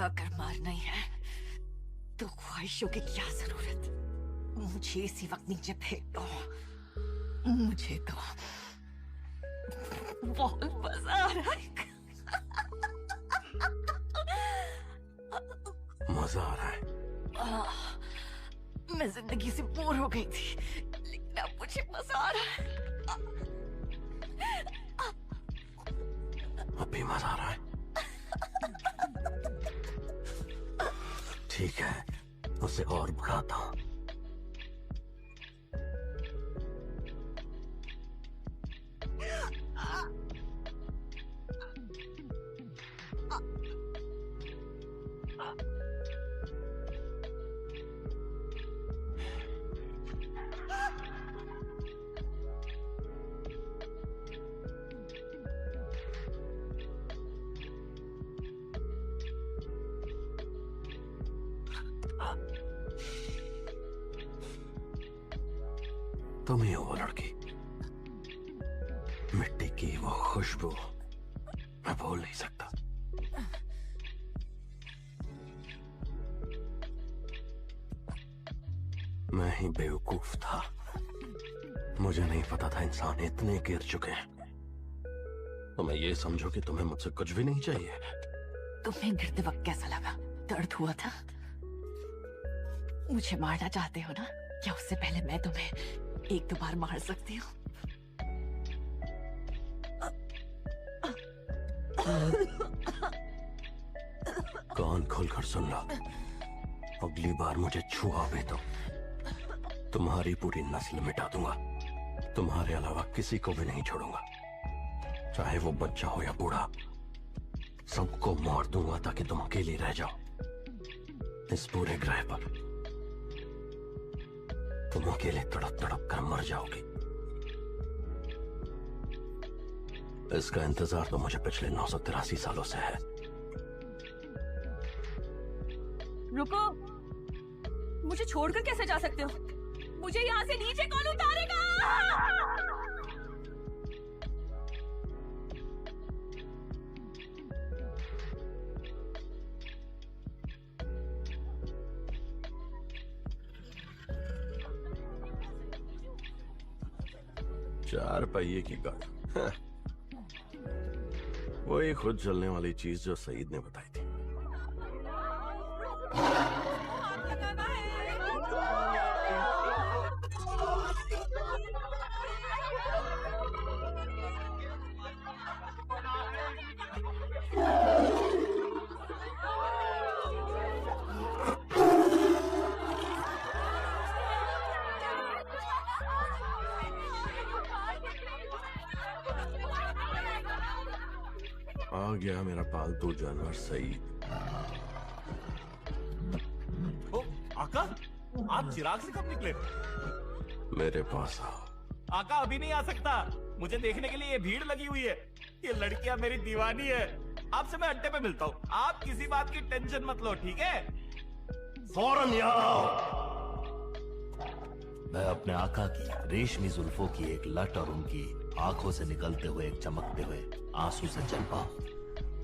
अगर मारना ही है तो ख्वाहिशों की क्या जरूरत। मुझे इसी वक्त नीचे फेंक दो। मुझे तो बहुत मजा आ रहा है। मजा आ रहा है? मैं जिंदगी से बोर हो गई थी, लेकिन अब मुझे मजा आ रहा है। अभी मजा आ रहा है? ठीक है, उसे और बढ़ाता हूं। तुम ही हो वो लड़की, मिट्टी की वो खुशबू मैं भूल नहीं सकता। मैं ही बेवकूफ था, मुझे नहीं पता था इंसान इतने गिर चुके हैं। तो मैं ये समझो कि तुम्हें मुझसे कुछ भी नहीं चाहिए। तुम्हें गिरते वक्त कैसा लगा? दर्द हुआ था? मुझे मारना चाहते हो ना? क्या उससे पहले मैं तुम्हें एक दो बार मार सकती हूँ? कान खोलकर सुन लो, अगली बार मुझे छुआ भी तो तुम्हारी पूरी नस्ल मिटा दूंगा। तुम्हारे अलावा किसी को भी नहीं छोड़ूंगा, चाहे वो बच्चा हो या बूढ़ा। सबको मार दूंगा ताकि तुम अकेली रह जाओ इस पूरे ग्रह पर। तुम अकेले तड़प तड़प कर मर जाओगी। इसका इंतजार तो मुझे पिछले 983 सालों से है। रुको, मुझे छोड़कर कैसे जा सकते हो? मुझे यहाँ से नीचे कौन उतारेगा? 4 पहिए की गाड़ी, वही खुद चलने वाली चीज जो सईद ने बताई थी। आ गया मेरा पालतू जानवर सईद। ओ, आका, आप चिराग से कब निकले? मेरे पास आओ। आका अभी नहीं आ सकता, मुझे देखने के लिए ये भीड़ लगी हुई है। ये लड़कियां मेरी दीवानी है। आपसे मैं अड्डे पे मिलता हूँ, आप किसी बात की टेंशन मत लो, ठीक है? फौरन यहाँ आओ। मैं अपने आका की रेशमी जुल्फों की एक लट और उनकी आंखों से निकलते हुए एक चमकते हुए आंसू से चल पाऊं।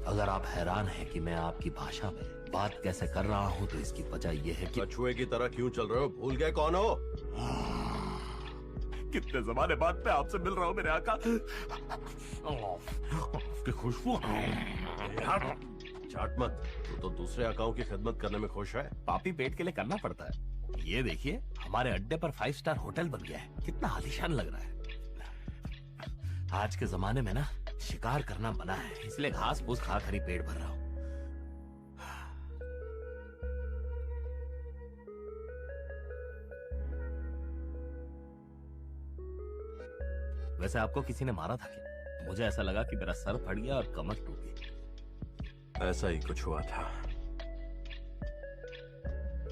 अगर आप हैरान हैं कि मैं आपकी भाषा में बात कैसे कर रहा हूं, तो इसकी वजह यह है कि कछुए की तरह क्यों चल रहे हो? भूल गए कौन हो? कितने जमाने बाद मैं आपसे मिल रहा हूँ मेरे आका। की खुशबू। चाट मत, तू तो दूसरे आकाओं की खिदमत करने में खुश है। पापी पेट के लिए करना पड़ता है। ये देखिए, हमारे अड्डे पर 5 स्टार होटल बन गया है। कितना आलीशान लग रहा है। आज के जमाने में ना शिकार करना मना है, इसलिए घास फूस खा कर ही पेट भर रहा हूँ। वैसे आपको किसी ने मारा था क्या? मुझे ऐसा लगा कि मेरा सर फट गया और कमर टूट गई। ऐसा ही कुछ हुआ था।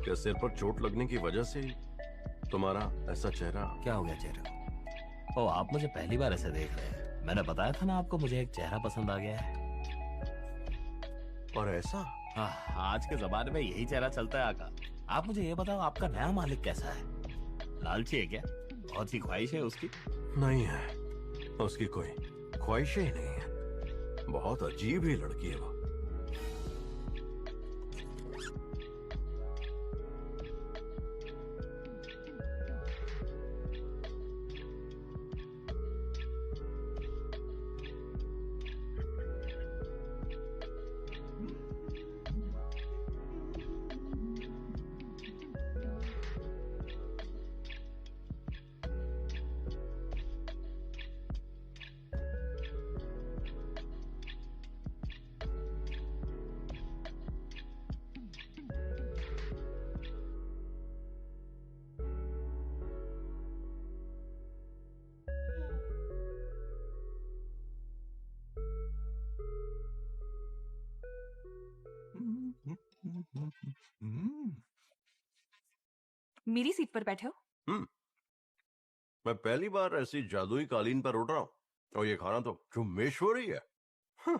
क्या सिर पर चोट लगने की वजह से तुम्हारा ऐसा चेहरा? क्या हो गया चेहरे को? ओ, आप मुझे पहली बार ऐसे देख रहे हैं। मैंने बताया था ना आपको, मुझे एक चेहरा पसंद आ गया है। और ऐसा? आज के जमाने में यही चेहरा चलता है आका। आप मुझे ये बताओ, आपका नया मालिक कैसा है? लालची है क्या? बहुत सी ख्वाहिश है उसकी? नहीं है, उसकी कोई ख्वाहिशें ही नहीं है। बहुत अजीब ही लड़की है वो। मेरी सीट पर बैठे हो। मैं पहली बार ऐसी जादुई कालीन पर उठ रहा हूँ और ये खाना तो चुम्मेश्वरी है। हाँ।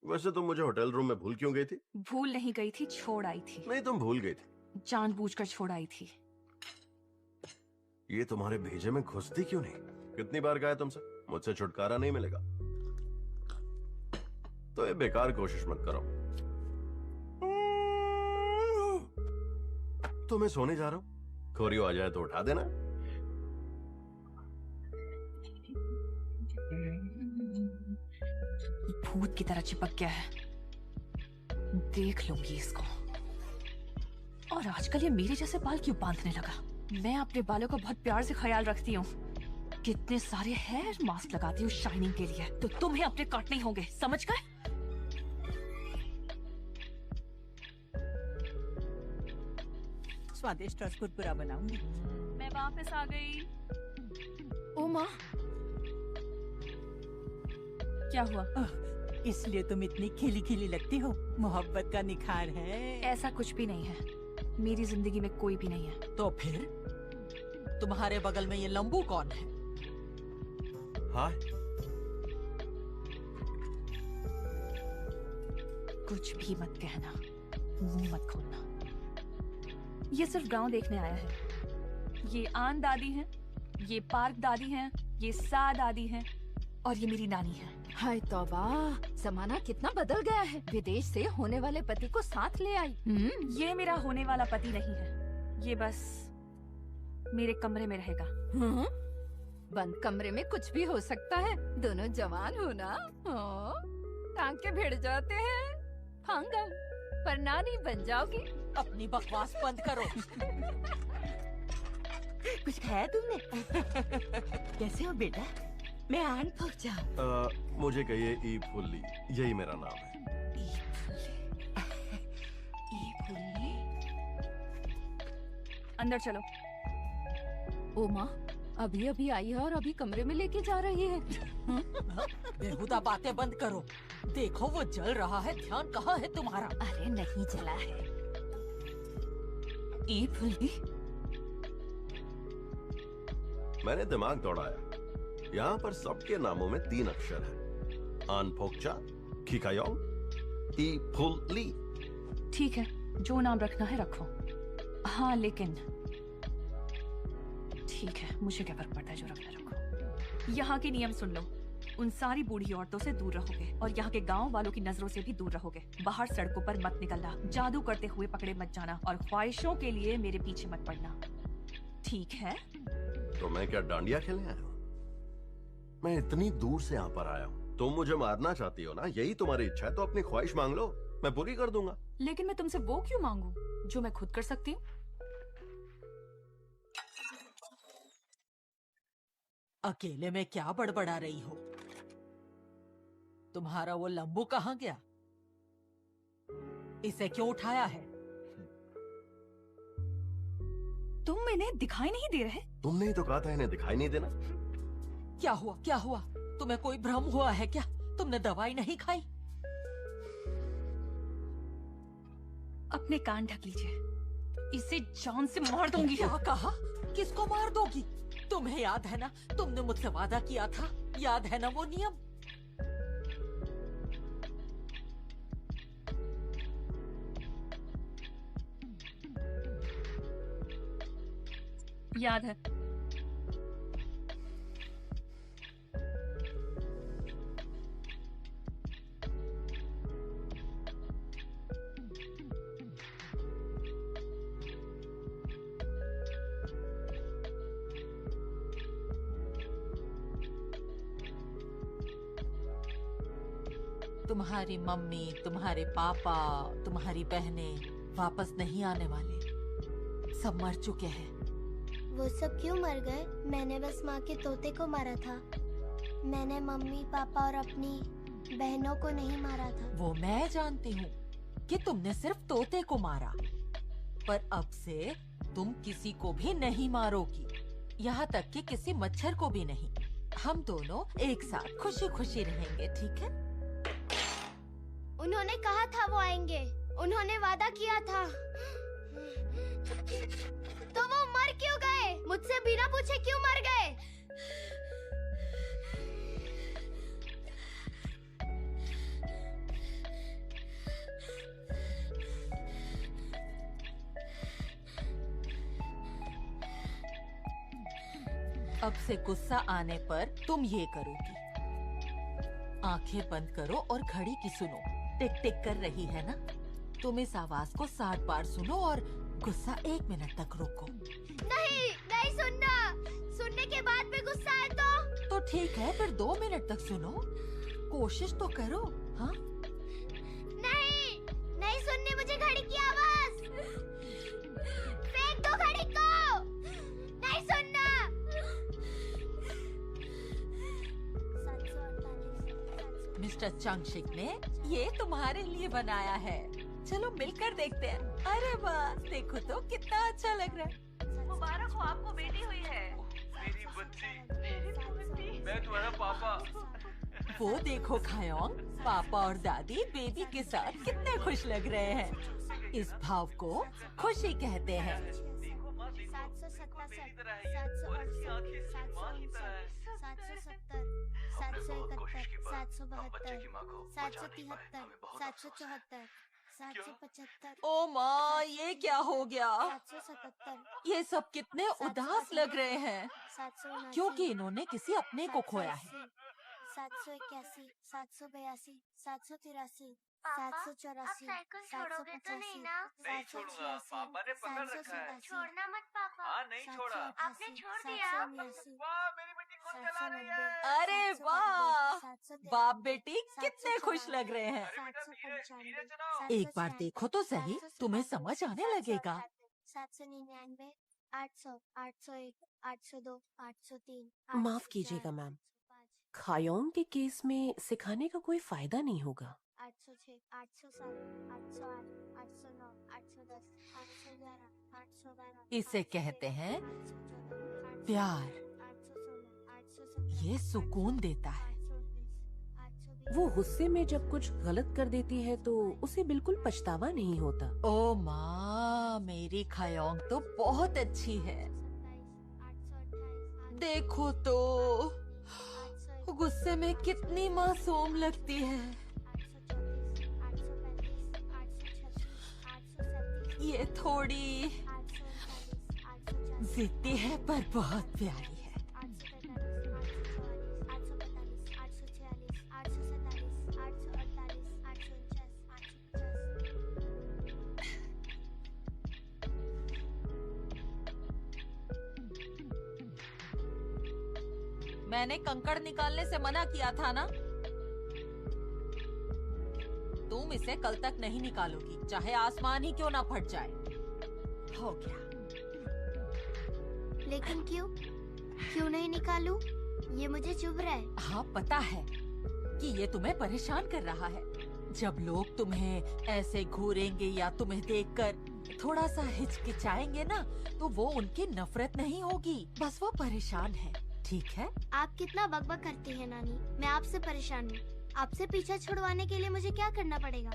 वैसे तुम मुझे होटल रूम में भूल क्यों गई थी? भूल नहीं गई थी, छोड़ आई थी। नहीं, तुम भूल गई थी। जानबूझकर छोड़ आई थी। ये तुम्हारे भेजे में घुसती क्यों नहीं? कितनी बार कहा तुमसे मुझसे छुटकारा नहीं मिलेगा। तो ये बेकार कोशिश मत करो। तो मैं सोने जा रहा हूं, खोरियो आ जाए तो उठा देना। भूत की तरह चिपक गया है, देख लूंगी इसको। और आजकल ये मेरे जैसे बाल क्यों बांधने लगा? मैं अपने बालों का बहुत प्यार से ख्याल रखती हूँ। कितने सारे हेयर मास्क लगाती हूँ शाइनिंग के लिए, तो तुम्हें अपने काटने होंगे, समझ गए? स्वादिष्ट और कुरकुरा बनाऊंगी। मैं वापस आ गई। ओ माँ, क्या हुआ? इसलिए तुम इतनी खिली खिली लगती हो। मोहब्बत का निखार है। ऐसा कुछ भी नहीं है, मेरी जिंदगी में कोई भी नहीं है। तो फिर तुम्हारे बगल में ये लंबू कौन है? हाँ, कुछ भी मत कहना, मुंह मत खोलना। ये सिर्फ गांव देखने आया है। ये आन दादी है, ये पार्क दादी है, ये सा दादी है, और ये मेरी नानी है। हाय तौबा, जमाना कितना बदल गया है। विदेश से होने वाले पति को साथ ले आई। ये मेरा होने वाला पति नहीं है, ये बस मेरे कमरे में रहेगा। बंद कमरे में कुछ भी हो सकता है। दोनों जवान हो ना, टांके भिड़ जाते हैं। फंगल पर नानी बन जाओगी। अपनी बकवास बंद करो। कुछ खाया तुमने? कैसे हो बेटा? मैं आन पहुंचा। मुझे कहिए ई फुल्ली, यही मेरा नाम है। अंदर चलो। ओ माँ, अभी अभी आई है और अभी कमरे में लेके जा रही है। बेहुदा बातें बंद करो। देखो वो जल रहा है, ध्यान कहाँ है तुम्हारा? अरे नहीं जला है। ई फुल्ली, मैंने दिमाग दौड़ाया। यहाँ पर सबके नामों में 3 अक्षर है। आन फोकचा, खिकायोंग, ई फुल्ली। ठीक है, जो नाम रखना है रखो। हाँ लेकिन ठीक है, मुझे क्या फर्क पड़ता है, जो रखना रखो। यहाँ के नियम सुन लो। उन सारी बूढ़ी औरतों से दूर रहोगे और यहाँ के गांव वालों की नजरों से भी दूर रहोगे। बाहर सड़कों पर मत निकलना, जादू करते हुए पकड़े मत जाना, और ख्वाहिशों के लिए मेरे पीछे मत पड़ना, ठीक है? तो मैं क्या डांडिया खेलने आया हूँ? मैं इतनी दूर से यहाँ पर आया हूँ। तुम मुझे मारना चाहती हो ना? यही तुम्हारी इच्छा है तो अपनी ख्वाहिश मांग लो, मैं पूरी कर दूंगा। लेकिन मैं तुमसे वो क्यों मांगू जो मैं खुद कर सकती हूँ? अकेले में क्या बड़बड़ा रही हो? तुम्हारा वो लंबू कहाँ गया? इसे क्यों उठाया है? तुम इन्हें दिखाई नहीं दे रहे? तुमने ही तो कहा था इन्हें दिखाई नहीं देना। क्या हुआ, क्या हुआ? तुम्हें कोई भ्रम हुआ है क्या? तुमने दवाई नहीं खाई? अपने कान ढक लीजिए, इसे जान से मार दूंगी। क्या कहा? किसको मार दोगी? तुम्हें याद है ना, तुमने मुझसे वादा किया था, याद है ना वो नियम? याद है। तुम्हारी मम्मी, तुम्हारे पापा, तुम्हारी बहनें वापस नहीं आने वाले, सब मर चुके हैं। वो सब क्यों मर गए? मैंने बस माँ के तोते को मारा था। मैंने मम्मी, पापा और अपनी बहनों को नहीं मारा था। वो मैं जानती हूँ कि तुमने सिर्फ तोते को मारा, पर अब से तुम किसी को भी नहीं मारोगी, यहाँ तक कि किसी मच्छर को भी नहीं। हम दोनों एक साथ खुशी खुशी रहेंगे, ठीक है? उन्होंने कहा था वो आएंगे, उन्होंने वादा किया था। तो वो मर क्यों गए? मुझसे बिना पूछे क्यों मर गए? अब से गुस्सा आने पर तुम ये करोगी, आंखें बंद करो और घड़ी की सुनो, टिक टिक कर रही है ना? तुम इस आवाज को 60 बार सुनो और गुस्सा 1 मिनट तक रोको। नहीं, नहीं सुनना। सुनने के बाद भी गुस्सा है तो ठीक है, फिर 2 मिनट तक सुनो, कोशिश तो करो। हाँ, नहीं, नहीं सुननी मुझे घड़ी की आवाज। फेंक दो घड़ी को, नहीं सुनना। मिस्टर चंगशिक ने ये तुम्हारे लिए बनाया है, चलो मिलकर देखते हैं। अरे वाह, देखो तो कितना अच्छा लग रहा है। मुबारक हो, आपको बेटी हुई है। मेरी बच्ची, मैं तुम्हारा पापा। वो देखो खायोंग, पापा और दादी बेबी के साथ कितने खुश लग रहे हैं। इस भाव को खुशी कहते हैं। 775, ओ माँ, ये क्या हो गया? 777, ये सब कितने उदास लग रहे हैं, 779, क्योंकि इन्होंने किसी अपने को खोया है। 781, 782, 783, पापा, 784, आप साइकिल छोड़ोगे तो नहीं ना? नहीं छोड़ूंगा, पापा ने पकड़ रखा है। छोड़ना मत पापा। हाँ, नहीं छोड़ा। आपने छोड़ दिया? वाह, मेरी बेटी खुद चला रही है। अरे वाह, बाप बेटी कितने खुश लग रहे हैं। धीरे चलाओ। एक बार देखो तो सही, तुम्हें समझ आने लगेगा। 799, 800, 801, 802, 803। माफ कीजिएगा मैम, खायोंग के केस में सिखाने का कोई फायदा नहीं होगा। 806, 807, 808, 809, 810, 811, 812। इसे कहते हैं प्यार। ये सुकून देता है। वो गुस्से में जब कुछ गलत कर देती है तो उसे बिल्कुल पछतावा नहीं होता। ओ माँ, मेरी खायोंग तो बहुत अच्छी है। देखो तो गुस्से में कितनी मासूम लगती है। ये थोड़ी जिद्दी है पर बहुत प्यारी है। मैंने कंकड़ निकालने से मना किया था ना? तुम इसे कल तक नहीं निकालोगी, चाहे आसमान ही क्यों ना फट जाए। हो गया। लेकिन क्यों? क्यों नहीं निकालूं? ये मुझे चुभ रहा है। हाँ, पता है कि ये तुम्हें परेशान कर रहा है। जब लोग तुम्हें ऐसे घूरेंगे या तुम्हें देखकर थोड़ा सा हिचकिचाएंगे ना, तो वो उनकी नफरत नहीं होगी, बस वो परेशान है। ठीक है? आप कितना बकबक करती हैं नानी, मैं आपसे परेशान हूँ। आपसे पीछा छुड़वाने के लिए मुझे क्या करना पड़ेगा?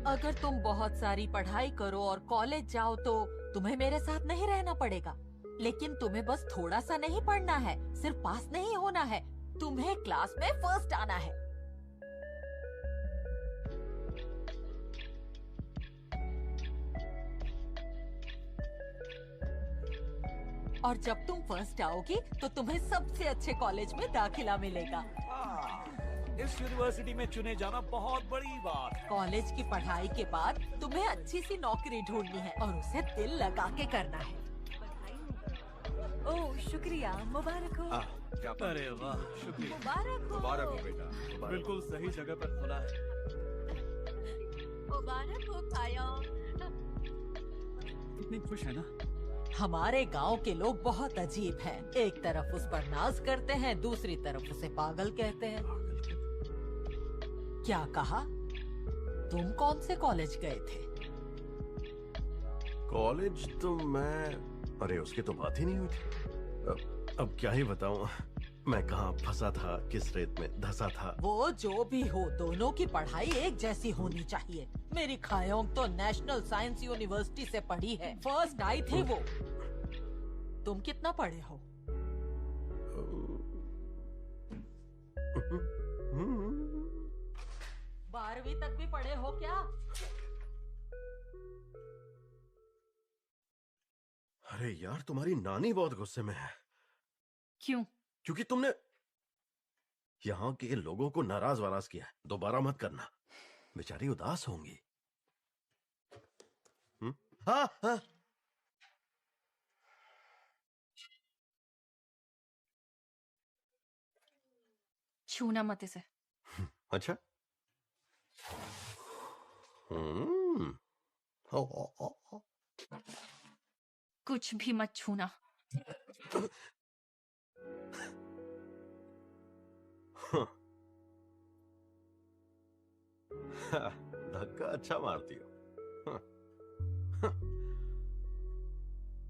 अगर तुम बहुत सारी पढ़ाई करो और कॉलेज जाओ तो तुम्हें मेरे साथ नहीं रहना पड़ेगा। लेकिन तुम्हें बस थोड़ा सा नहीं पढ़ना है, सिर्फ पास नहीं होना है, तुम्हें क्लास में फर्स्ट आना है। और जब तुम फर्स्ट आओगी तो तुम्हें सबसे अच्छे कॉलेज में दाखिला मिलेगा। इस यूनिवर्सिटी में चुने जाना बहुत बड़ी बात। कॉलेज की पढ़ाई के बाद तुम्हें अच्छी सी नौकरी ढूंढनी है और उसे दिल लगा के करना है। ओह शुक्रिया, मुबारक हो। अरे वाह, शुक्रिया। मुबारक हो। मुबारक हो बेटा। बिल्कुल सही जगह पर खुला है। मुबारक हो खायोंग। कितनी खुश है ना? हमारे गांव के लोग बहुत अजीब हैं। एक तरफ उस पर नाज करते हैं, दूसरी तरफ उसे पागल कहते हैं। क्या कहा? तुम कौन से कॉलेज गए थे? कॉलेज तो अरे उसकी तो बात ही नहीं हुई थी। अब क्या ही बताऊं, मैं कहाँ फंसा था, किस रेत में धंसा था। वो जो भी हो, दोनों की पढ़ाई एक जैसी होनी चाहिए। मेरी खायोंग तो नेशनल साइंस यूनिवर्सिटी से पढ़ी है, फर्स्ट आई थी वो। तुम कितना पढ़े हो? बारहवीं तक भी पढ़े हो क्या? अरे यार, तुम्हारी नानी बहुत गुस्से में है। क्यों? क्योंकि तुमने यहाँ के लोगों को नाराज वाराज किया है। दोबारा मत करना, बेचारी उदास होंगी। हाँ हाँ। छूना मत इसे। अच्छा। कुछ भी मत छूना। धक्का अच्छा मारती हो।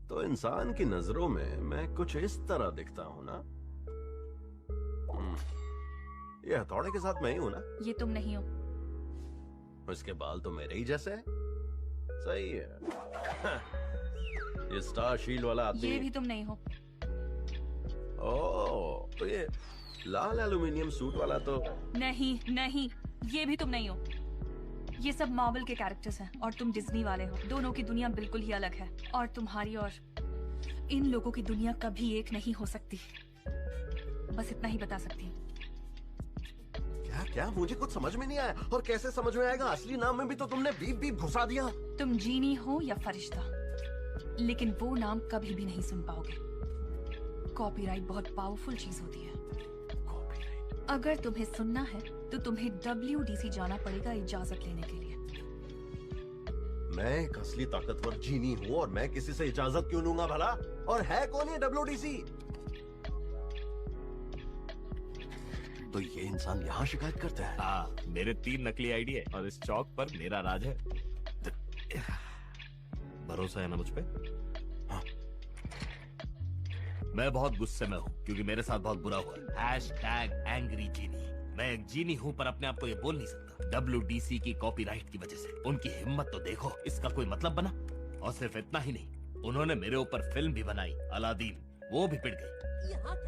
तो इंसान की नजरों में मैं कुछ इस तरह दिखता हूं ना। ये हथौड़े के साथ मैं ही हूं ना। ये तुम नहीं हो। उसके बाल तो मेरे ही जैसे हैं। सही है। ये स्टार शील्ड वाला आदमी। ये भी तुम नहीं हो। ओह, तो ये लाल एल्युमिनियम सूट वाला तो। नहीं नहीं, ये भी तुम नहीं हो। ये सब मार्वल के कैरेक्टर्स हैं और तुम डिज्नी वाले हो। दोनों की दुनिया बिल्कुल ही अलग है और तुम्हारी और इन लोगों की दुनिया कभी एक नहीं हो सकती। बस इतना ही बता सकती हूँ। क्या क्या? मुझे कुछ समझ में नहीं आया। और कैसे समझ में आएगा? असली नाम में भी तो तुमने बीप बीप घुसा दिया। तुम जीनी हो या फरिश्ता, लेकिन वो नाम कभी भी नहीं सुन पाओगे। कॉपीराइट बहुत पावरफुल चीज होती है। अगर तुम्हें सुनना है तो तुम्हें WDC जाना पड़ेगा इजाजत लेने के लिए। मैं एक असली ताकतवर जीनी हूँ और मैं किसी से इजाजत क्यों लूंगा भला? और है कौन ये WDC? तो ये इंसान यहाँ शिकायत करते हैं। हाँ, मेरे 3 नकली आईडी है और इस चौक पर मेरा राज है। भरोसा है ना मुझ पे? हाँ। मैं बहुत गुस्से में हूँ क्योंकि मेरे साथ बहुत बुरा हुआ। #एंग्री मैं एक जीनी हूँ पर अपने आप को ये बोल नहीं सकता। WDC की कॉपीराइट की वजह से। उनकी हिम्मत तो देखो, इसका कोई मतलब बना। और सिर्फ इतना ही नहीं, उन्होंने मेरे ऊपर फिल्म भी बनाई, अलादीन। वो भी पिट गई।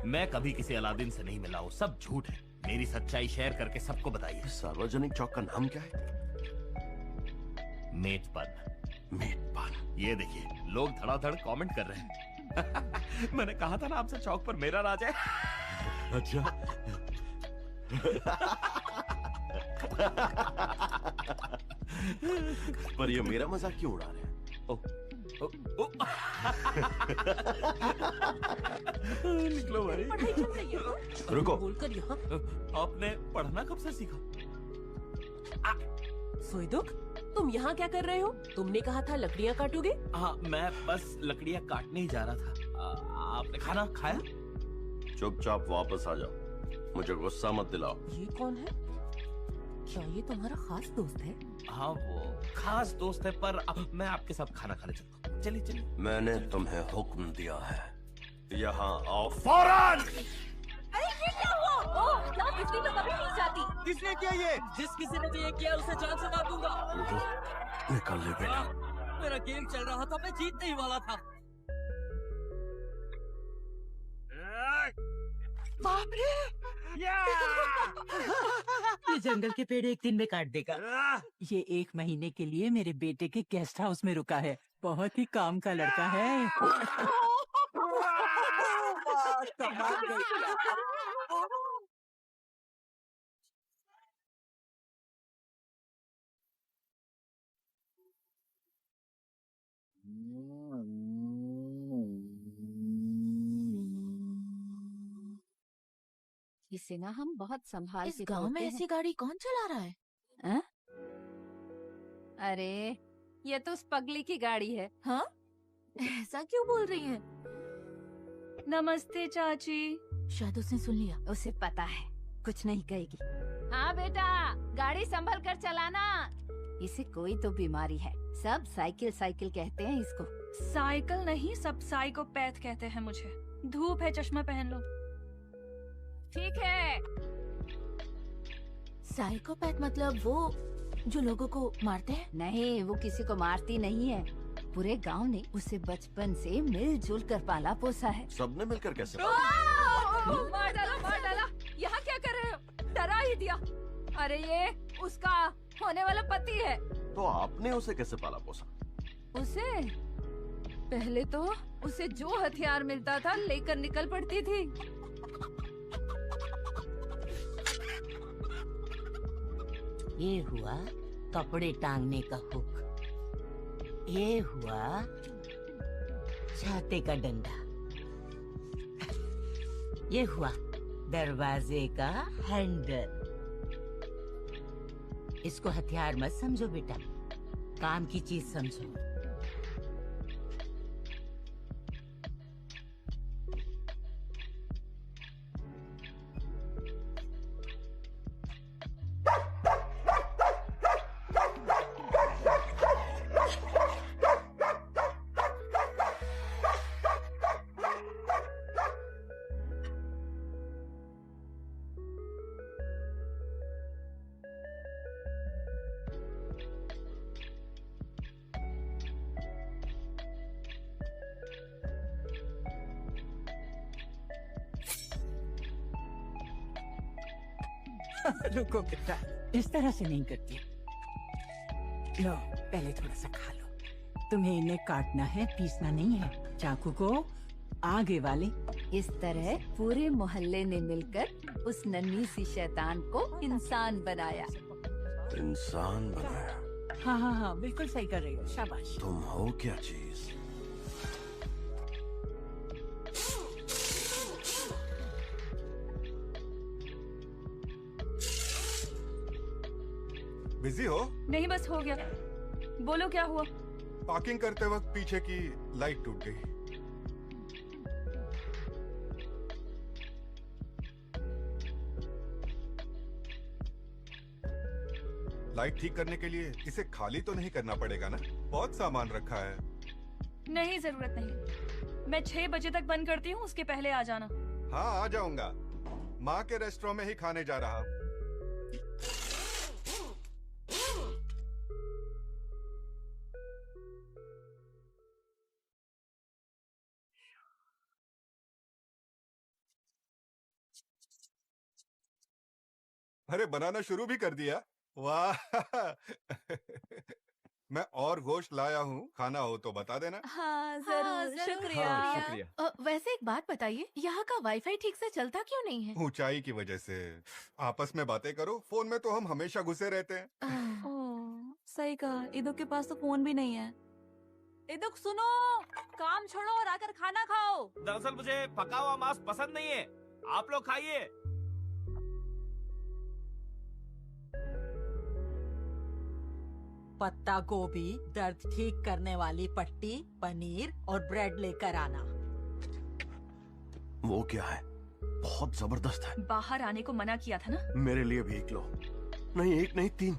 मैं कभी किसी अलादीन से नहीं मिला हूँ, सब झूठ है। मेरी सच्चाई शेयर करके सबको बताइए। सार्वजनिक चौक का नाम क्या है? मेटपन। ये देखिए, लोग धड़ाधड़ कमेंट कर रहे हैं। मैंने कहा था ना आपसे, चौक पर मेरा राज है। अच्छा। पर ये मेरा मजाक क्यों उड़ा रहे हैं? निकलो भाई। पढ़ाई चल रही है। रुको। बोलकर यहाँ। आपने पढ़ना कब से सीखा? सुइदुक, तुम यहाँ क्या कर रहे हो? तुमने कहा था लकड़ियाँ काटोगे। हाँ, मैं बस लकड़ियाँ काटने ही जा रहा था। आपने खाना खाया? चुपचाप वापस आ जाओ, मुझे गुस्सा मत दिलाओ। ये कौन है? क्या ये तुम्हारा खास दोस्त है? हाँ, वो खास दोस्त है, पर अब मैं आपके साथ खाना खाने चलता हूँ। चलिए चलिए। मैंने तुम्हें हुक्म दिया है, यहाँ आओ फौरन। अरे ये क्या हुआ? ओह, क्या बिजली तो कभी नहीं जाती। किसने किया ये? जिस किसी ने भी ये किया उसे जान से मार दूंगा। निकल ले बेटा। मेरा गेम चल रहा था, मैं जीतने ही वाला था। बाप रे! ये जंगल के पेड़ एक दिन में काट देगा। ये 1 महीने के लिए मेरे बेटे के गेस्ट हाउस में रुका है। बहुत ही काम का लड़का है। इसे ना हम बहुत संभाल इस के गांव में तोड़ते हैं। ऐसी गाड़ी कौन चला रहा है? हैं? अरे, ये तो उस पगली की गाड़ी है। हाँ? ऐसा क्यों बोल रही है? नमस्ते चाची। शायद उसने सुन लिया। उसे पता है, कुछ नहीं कहेगी। हाँ बेटा, गाड़ी संभल कर चलाना। इसे कोई तो बीमारी है। सब साइकिल साइकिल कहते हैं इसको। साइकिल नहीं, सब साइकोपैथ कहते हैं मुझे। धूप है, चश्मा पहन लो। ठीक है। साइकोपैथ मतलब वो जो लोगों को मारते हैं? नहीं, वो किसी को मारती नहीं है। पूरे गांव ने उसे बचपन से मिलजुल कर पाला पोसा है। सबने मिलकर कैसे? मार डाला, मार डाला। यहाँ क्या कर रहे हो? डरा ही दिया। अरे ये उसका होने वाला पति है। तो आपने उसे कैसे पाला पोसा? उसे पहले तो उसे जो हथियार मिलता था लेकर निकल पड़ती थी। ये हुआ कपड़े टांगने का हुक, ये हुआ छाते का डंडा, ये हुआ दरवाजे का हैंडल। इसको हथियार मत समझो बेटा, काम की चीज समझो। रुको बेटा, इस तरह से नहीं करती। लो पहले थोड़ा सा खा लो। तुम्हें इन्हें काटना है, पीसना नहीं है। चाकू को आगे वाले। इस तरह पूरे मोहल्ले ने मिलकर उस नन्ही सी शैतान को इंसान बनाया। इंसान बनाया? हाँ हाँ हाँ, बिल्कुल सही कर रही हो, शाबाश। तुम हो क्या चीज? बिजी हो? नहीं, बस हो गया। बोलो क्या हुआ? पार्किंग करते वक्त पीछे की लाइट टूट गई। लाइट ठीक करने के लिए इसे खाली तो नहीं करना पड़ेगा ना? बहुत सामान रखा है। नहीं, जरूरत नहीं। मैं 6 बजे तक बंद करती हूँ, उसके पहले आ जाना। हाँ आ जाऊंगा। माँ के रेस्टोरेंट में ही खाने जा रहा हूँ। अरे बनाना शुरू भी कर दिया? वाह मैं और गोश्त लाया हूँ, खाना हो तो बता देना। हाँ जरूर, शुक्रिया। हाँ, शुक्रिया। वैसे एक बात बताइए, यहाँ का वाईफाई ठीक से चलता क्यों नहीं है? ऊंचाई की वजह से। आपस में बातें करो, फोन में तो हम हमेशा घुसे रहते हैं। सही कहा, इदुक के पास तो फोन भी नहीं है। इदुक सुनो, काम छोड़ो और आकर खाना खाओ। दरअसल मुझे पका हुआ मांस पसंद नहीं है, आप लोग खाइए। पत्ता गोभी, दर्द ठीक करने वाली पट्टी, पनीर और ब्रेड लेकर आना। वो क्या है? बहुत जबरदस्त है। बाहर आने को मना किया था ना? मेरे लिए भी एक लो। नहीं, एक नहीं, 3।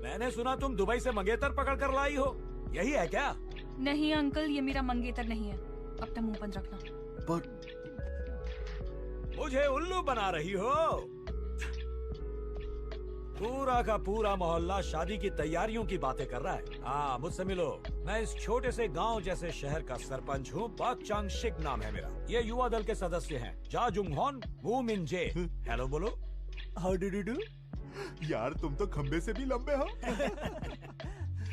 मैंने सुना तुम दुबई से मंगेतर पकड़ कर लाई हो, यही है क्या? नहीं अंकल, ये मेरा मंगेतर नहीं है। अपना मुंह बंद रखना। पर मुझे उल्लू बना रही हो। पूरा का पूरा मोहल्ला शादी की तैयारियों की बातें कर रहा है। हाँ, मुझसे मिलो। मैं इस छोटे से गांव जैसे शहर का सरपंच हूँ। पाक चांग शिक नाम है मेरा। ये युवा दल के सदस्य हैं जा जुंग हॉन, वू मिन जे। हेलो बोलो। How do do do? यार तुम तो खंबे से भी लंबे हो।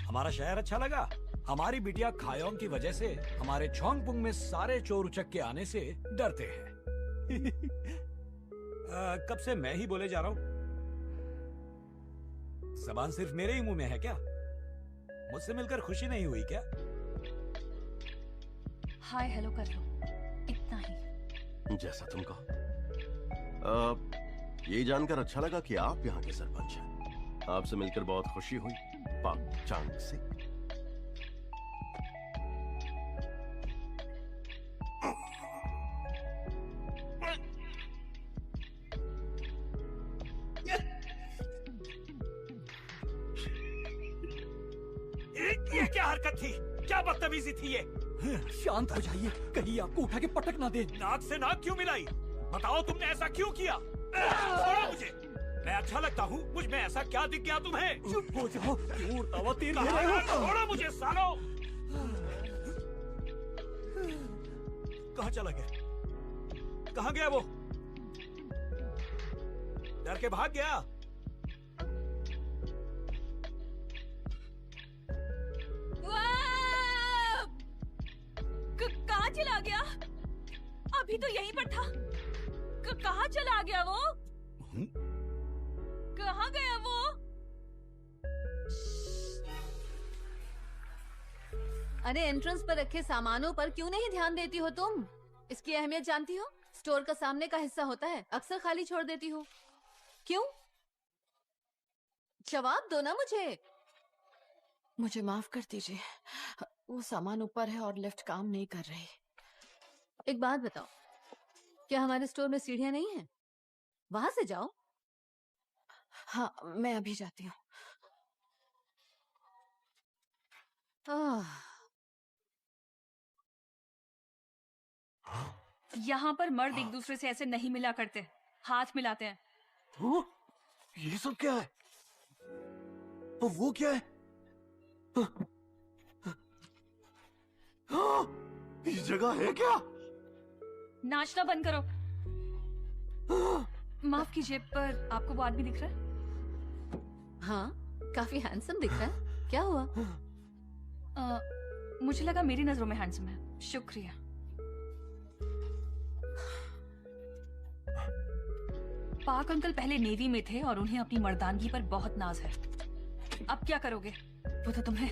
हमारा शहर अच्छा लगा? हमारी बिटिया खायोंग की वजह से हमारे छोंगपुंग में सारे चोर उचक्के आने से डरते हैं। कब से मैं ही बोले जा रहा हूँ? ज़बान सिर्फ मेरे ही मुंह में है क्या? मुझसे मिलकर खुशी नहीं हुई क्या? हाय हेलो कर लो, इतना ही। जैसा तुम कहो। ये जानकर अच्छा लगा कि आप यहाँ के सरपंच हैं। आपसे मिलकर बहुत खुशी हुई, पाक चांग सिक। थी, क्या बदतमीजी थी ये? शांत हो जाइए, कहीं आपको उठा के पटक ना दे। नाक से नाक क्यों मिलाई? बताओ तुमने ऐसा क्यों किया? छोड़ो मुझे, मैं अच्छा लगता हूँ? मुझ में ऐसा क्या दिख गया तुम्हें? चुप हो जाओ, क्यों उड़ता तेल छोड़ो मुझे सालो। कहाँ चला गया? कहाँ गया वो? डर के भाग गया? कहाँ चला गया? अभी तो यहीं पर था। कहाँ चला गया वो? कहाँ गया वो? अरे एंट्रेंस पर रखे सामानों पर क्यों नहीं ध्यान देती हो तुम? इसकी अहमियत जानती हो? स्टोर का सामने का हिस्सा होता है, अक्सर खाली छोड़ देती हो। क्यों? जवाब दो ना मुझे। मुझे माफ कर दीजिए, वो सामान ऊपर है और लिफ्ट काम नहीं कर रही। एक बात बताओ, क्या हमारे स्टोर में सीढ़ियां नहीं हैं? वहां से जाओ। हाँ, मैं अभी जाती हूँ। यहाँ पर मर्द एक दूसरे से ऐसे नहीं मिला करते, हाथ मिलाते हैं। ये सब क्या है? वो क्या है? इस जगह है क्या? नाचना बंद करो। माफ कीजिए, पर आपको वो आदमी दिख रहा है? हाँ, काफी हैंडसम दिख रहा है। क्या हुआ? मुझे लगा मेरी नजरों में हैंडसम है। शुक्रिया। पाक अंकल पहले नेवी में थे और उन्हें अपनी मर्दानगी पर बहुत नाज है। अब क्या करोगे? वो तो तुम्हें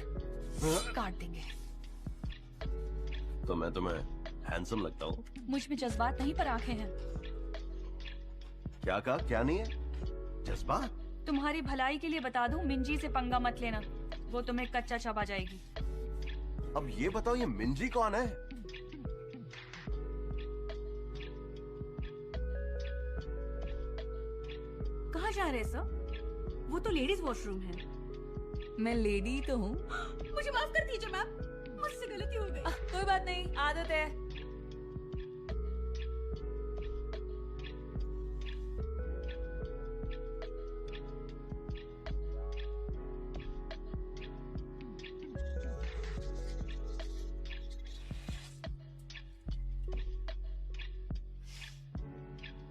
काट देंगे। तो मैं तुम्हें हैंडसम लगता हूँ? मुझ में जज्बात नहीं पर आंखें हैं। क्या कहा? क्या नहीं है? जज्बात? तुम्हारी भलाई के लिए बता दूं, मिंजी से पंगा मत लेना, वो तुम्हें कच्चा चबा जाएगी। अब ये बताओ, ये मिंजी कौन है? कहाँ जा रहे सर? वो तो लेडीज वॉशरूम है। मैं लेडी तो हूँ। मुझे माफ कर दीजिए मैम, मुझसे गलती हो गई। कोई बात नहीं, आदत है।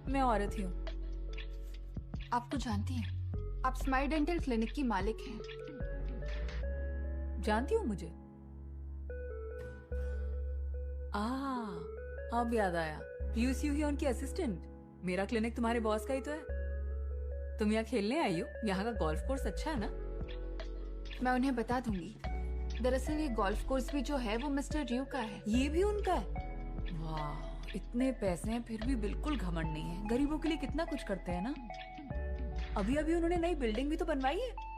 मैं औरत ही हूँ। आपको जानती हैं? आप स्माइल डेंटल क्लिनिक की मालिक हैं। जानती हूँ मुझे? अब याद आया, पीयूसी ही उनकी असिस्टेंट। मेरा क्लिनिक तुम्हारे बॉस का ही तो है। तुम यहाँ खेलने आई हो? यहाँ का गोल्फ कोर्स अच्छा है ना? मैं उन्हें बता दूंगी। दरअसल ये गोल्फ कोर्स भी जो है वो मिस्टर ड्यू का है। ये भी उनका है? वाह, इतने पैसे हैं फिर भी बिल्कुल घमंड नहीं है। गरीबों के लिए कितना कुछ करते हैं ना। अभी अभी उन्होंने नई बिल्डिंग भी तो बनवाई है।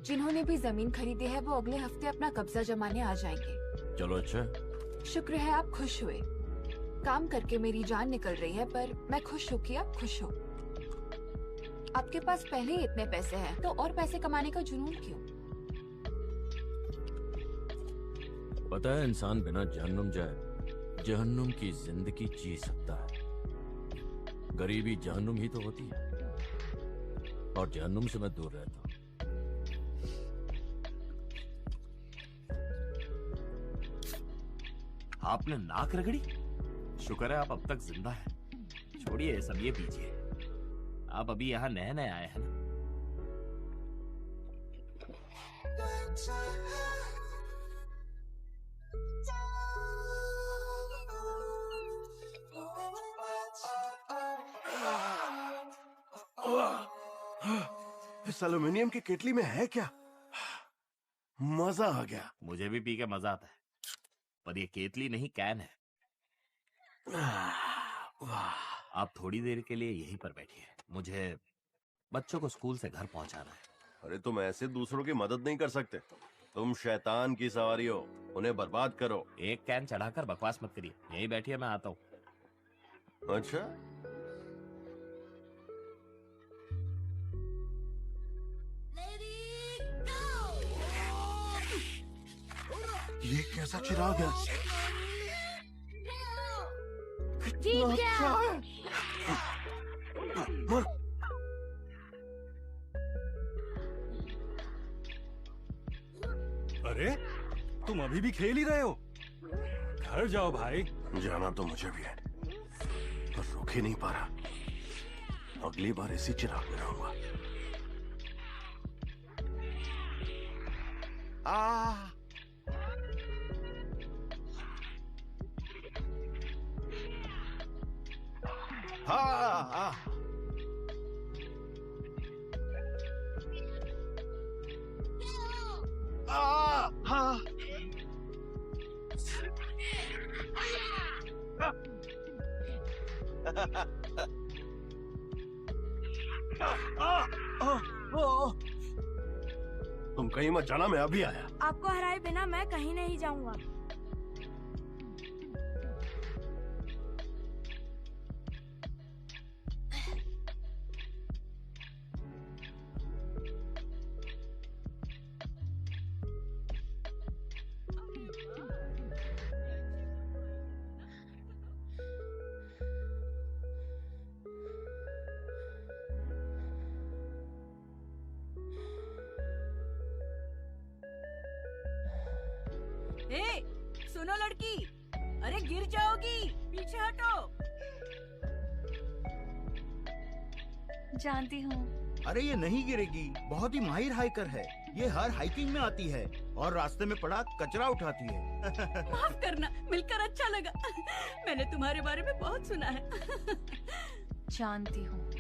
जिन्होंने भी जमीन खरीदी है वो अगले हफ्ते अपना कब्जा जमाने आ जाएंगे। चलो अच्छा। शुक्र है आप खुश हुए। काम करके मेरी जान निकल रही है, पर मैं खुश हूँ कि आप खुश हो। आपके पास पहले ही इतने पैसे हैं, तो और पैसे कमाने का जुनून क्यों? पता है, इंसान बिना जहन्नुम जाए जहन्नुम की जिंदगी जी सकता है। गरीबी जहन्नुम ही तो होती है, और जहन्नुम से मैं दूर रहता हूँ। आपने नाक रगड़ी? शुक्र है आप अब तक जिंदा हैं। छोड़िए ये सब, ये पीजिए। आप अभी यहाँ नए नए आए हैं ना। इस एल्युमिनियम की केटली में है क्या? मजा आ गया। मुझे भी पी के मजा आता है, पर ये केतली नहीं, कैन है। आप थोड़ी देर के लिए यहीं पर बैठिए, मुझे बच्चों को स्कूल से घर पहुंचाना है। अरे तुम ऐसे दूसरों की मदद नहीं कर सकते। तुम शैतान की सवारी हो, उन्हें बर्बाद करो। एक कैन चढ़ाकर बकवास मत करिए, यहीं बैठिए, मैं आता हूँ। अच्छा, ये कैसा चिराग है? जीत गया। मर। अरे तुम अभी भी खेल ही रहे हो? घर जाओ भाई। जाना तो मुझे भी है, पर रुक ही नहीं पा रहा। अगली बार इसी चिराग में रहूंगा। तुम कहीं मत जाना, मैं अभी आया। आपको हराए बिना मैं कहीं नहीं जाऊंगा। ए, सुनो लड़की, अरे गिर जाओगी, पीछे हटो। जानती हूँ। अरे ये नहीं गिरेगी, बहुत ही माहिर हाइकर है। ये हर हाइकिंग में आती है और रास्ते में पड़ा कचरा उठाती है। माफ करना, मिलकर अच्छा लगा। मैंने तुम्हारे बारे में बहुत सुना है। जानती हूँ।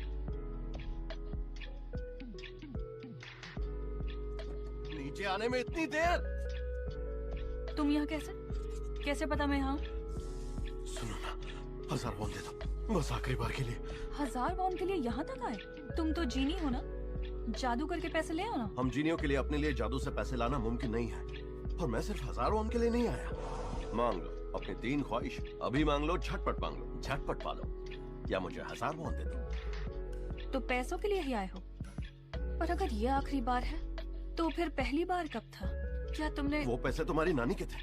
नीचे आने में इतनी देर? तुम यहाँ कैसे पता मैं यहाँ? सुनो ना, 1000 वॉन दे दो, बस आखिरी बार के लिए। 1000 वॉन के लिए यहाँ तक आए? तुम तो जीनी हो ना, जादू करके पैसे ले आओ ना। हम जीनियों के लिए अपने लिए जादू से पैसे लाना मुमकिन नहीं है, और मैं सिर्फ 1000 वॉन के लिए नहीं आया। मांग लो अपनी 3 ख्वाहिश, अभी मांग लो, झटपट मांग लो, झटपट पालो, या मुझे 1000 वॉन दे दो। तो पैसों के लिए ही आए हो? पर अगर ये आखिरी बार है, तो फिर पहली बार कब था? क्या तुमने? वो पैसे तुम्हारी नानी के थे।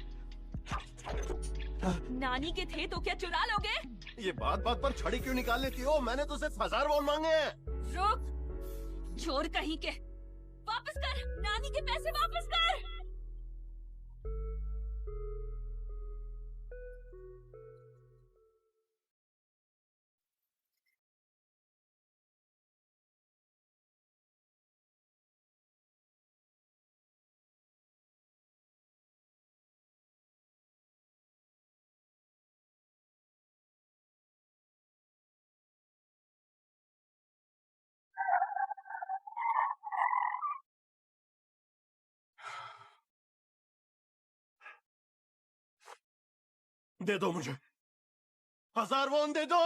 नानी के थे तो क्या चुरा लोगे? ये बात बात पर छड़ी क्यों निकाल लेती हो? मैंने तो सिर्फ 1000 वॉन मांगे हैं। रुक, चोर कहीं के, वापस कर, नानी के पैसे वापस कर। दे दो मुझे 1000 वॉन, दे दो।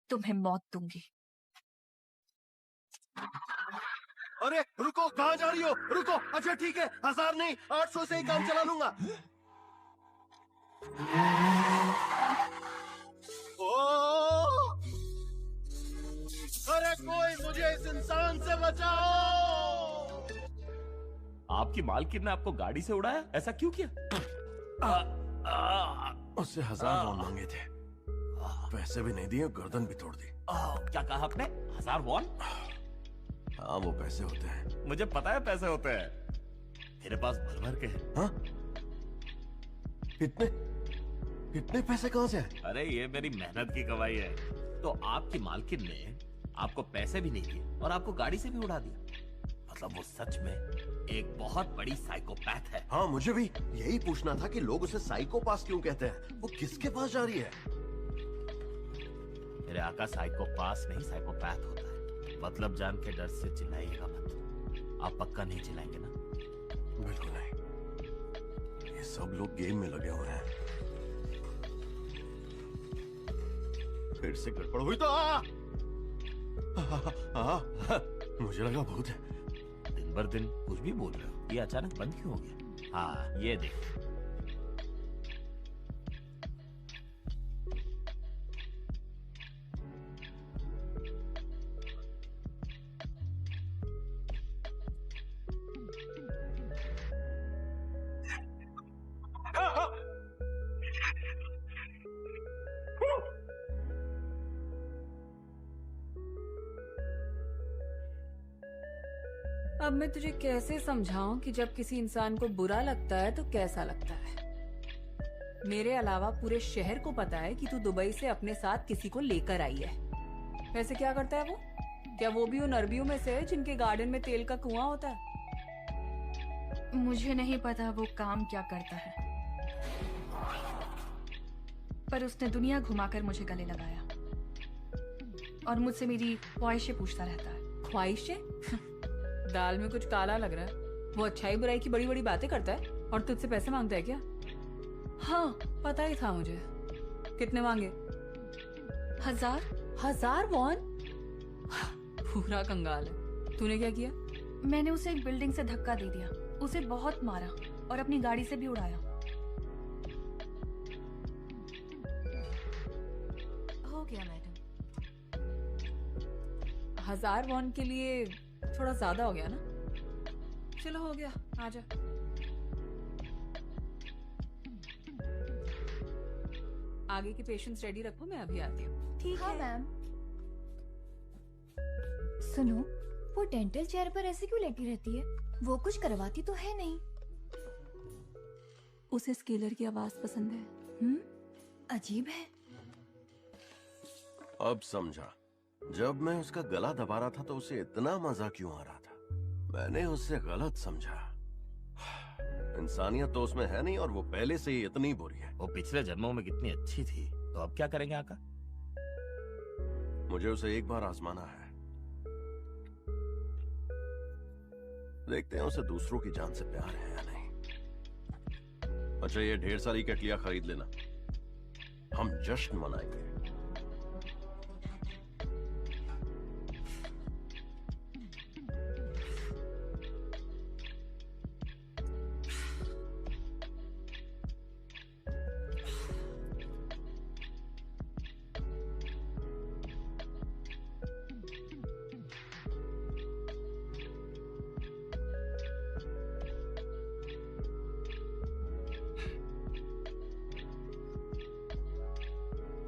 तुम्हें मौत दूंगी। अरे रुको, कहाँ जा रही हो? रुको। अच्छा ठीक है, 1000 नहीं, 800 से ही काम चला लूंगा। ओ! अरे कोई मुझे इस इंसान से बचाओ। आपकी मालकिन ने आपको गाड़ी से उड़ाया, ऐसा क्यों किया? उससे 1000 वॉन मांगे थे, पैसे भी नहीं दिए, गर्दन भी तोड़ दी। क्या कहा आपने? 1000 वॉन? हाँ, वो पैसे होते हैं। मुझे पता है पैसे होते हैं, मेरे पास भर भर के हैं। हाँ? इतने पैसे कहाँ से हैं? अरे ये मेरी मेहनत की कमाई है। तो आपकी मालकिन ने आपको पैसे भी नहीं दिए और आपको गाड़ी से भी उड़ा दिया, मतलब वो सच में एक बहुत बड़ी साइकोपैथ है। हाँ, मुझे भी यही पूछना था कि लोग उसे साइकोपास क्यों कहते हैं। वो किसके पास जा रही है? मेरे आका साइकोपास नहीं, साइकोपैथ होता है। मतलब जान के डर से चिल्लाइएगा मत। आप पक्का नहीं चिल्लाएंगे ना? बिल्कुल नहीं, ये सब लोग गेम में लगे हुए हैं। फिर से गड़बड़ हुई तो मुझे लगा भूत है। दिन भर दिन कुछ भी बोल रहे हो, ये अचानक बंद क्यों हो गया? हाँ, ये देखिए। अब मैं तुझे कैसे समझाऊं कि जब किसी इंसान को बुरा लगता है तो कैसा लगता है। मेरे अलावा पूरे शहर को पता है कि तू दुबई से अपने साथ किसी को लेकर आई है। वैसे क्या करता है वो? क्या वो भी उन अरबियों में से है जिनके गार्डन में तेल का कुआं होता है? मुझे नहीं पता वो काम क्या करता है, पर उसने दुनिया घुमाकर मुझे गले लगाया और मुझसे मेरी ख्वाहिशें पूछता रहता है। ख्वाहिशें? दाल में कुछ काला लग रहा है। वो अच्छाई बुराई की बड़ी बड़ी बातें करता है और तुझसे पैसे मांगता है क्या? हाँ, पता ही था मुझे। कितने मांगे? 1000 वॉन? पूरा कंगाल है। तूने क्या किया? मैंने उसे एक बिल्डिंग से धक्का दे दिया, उसे बहुत मारा और अपनी गाड़ी से भी उड़ाया। हो गया मैडम। 1000 वॉन के लिए थोड़ा ज्यादा हो गया ना? चलो हो गया, आजा। आगे के पेशेंट्स रेडी रखो, मैं अभी आती हूँ। ठीक है मैम। सुनो, वो डेंटल चेयर पर ऐसे क्यों लेटी रहती है? वो कुछ करवाती तो है नहीं। उसे स्केलर की आवाज पसंद है। अजीब है। अब समझा। जब मैं उसका गला दबा रहा था तो उसे इतना मजा क्यों आ रहा था? मैंने उससे गलत समझा। इंसानियत तो उसमें है नहीं और वो पहले से ही इतनी बुरी है। वो पिछले जन्मों में कितनी अच्छी थी, तो अब क्या करेंगे आका? मुझे उसे एक बार आजमाना है। देखते हैं उसे दूसरों की जान से प्यार है या नहीं। अच्छा, ये ढेर सारी केटलियां खरीद लेना, हम जश्न मनाएंगे।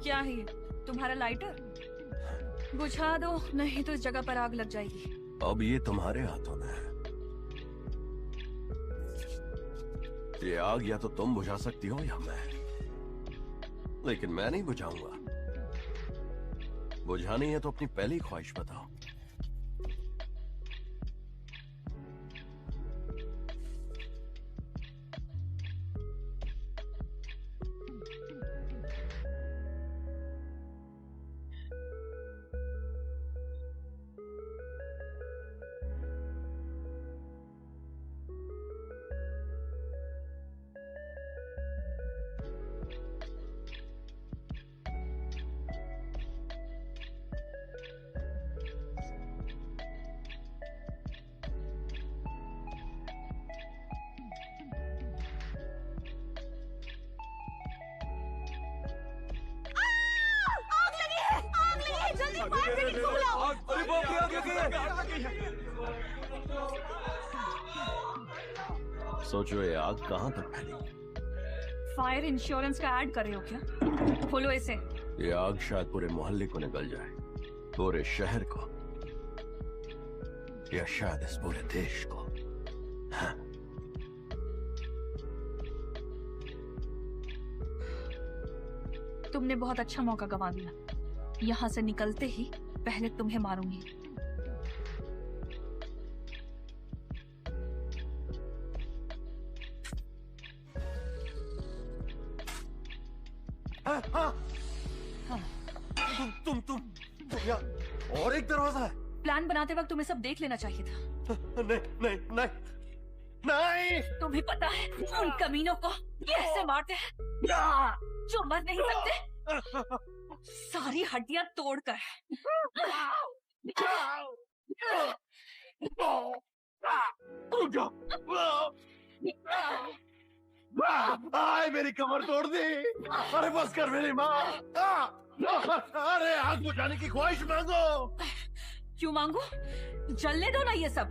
क्या है ये? तुम्हारा लाइटर? बुझा दो, नहीं तो इस जगह पर आग लग जाएगी। अब ये तुम्हारे हाथों में है। ये आग या तो तुम बुझा सकती हो या मैं, लेकिन मैं नहीं बुझाऊंगा। बुझानी है तो अपनी पहली ख्वाहिश बताओ। सोचो ये आग कहां तक फैलेगी। फायर इंश्योरेंस का ऐड कर रहे हो क्या? खोलो इसे। ये आग शायद पूरे मोहल्ले को निकल जाए, पूरे शहर को, या शायद इस पूरे देश को। हाँ। तुमने बहुत अच्छा मौका गंवा दिया। यहाँ से निकलते ही पहले तुम्हें मारूंगी। तुम यार, और एक दरवाजा है। प्लान बनाते वक्त तुम्हें सब देख लेना चाहिए था। नहीं नहीं नहीं नहीं। तुम्हें पता है उन कमीनों को कैसे मारते हैं, जो मर नहीं सकते, सारी हड्डियां तोड़कर। आए मेरी कमर तोड़ दी। अरे बस कर मेरी माँ। अरे आग बुझाने की ख्वाहिश मांगो। क्यों मांगू? जलने दो ना ये सब।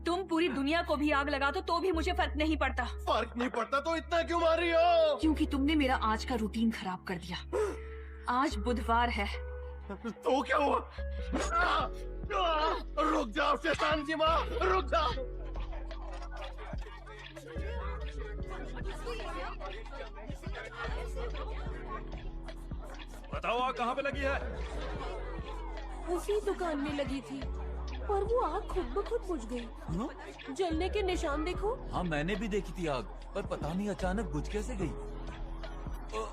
तुम पूरी दुनिया को भी आग लगा दो तो भी मुझे फर्क नहीं पड़ता। फर्क नहीं पड़ता तो इतना क्यों मार रही हो? क्योंकि तुमने मेरा आज का रूटीन खराब कर दिया। आज बुधवार है। तो क्या हुआ? रुक जाओ शैतान की माँ, रुक जाओ। बताओ आग कहाँ पे लगी है? उसी दुकान में लगी थी, पर वो आग खुद ब खुद बुझ गई। जलने के निशान देखो। हाँ मैंने भी देखी थी आग, पर पता नहीं अचानक बुझ कैसे गई।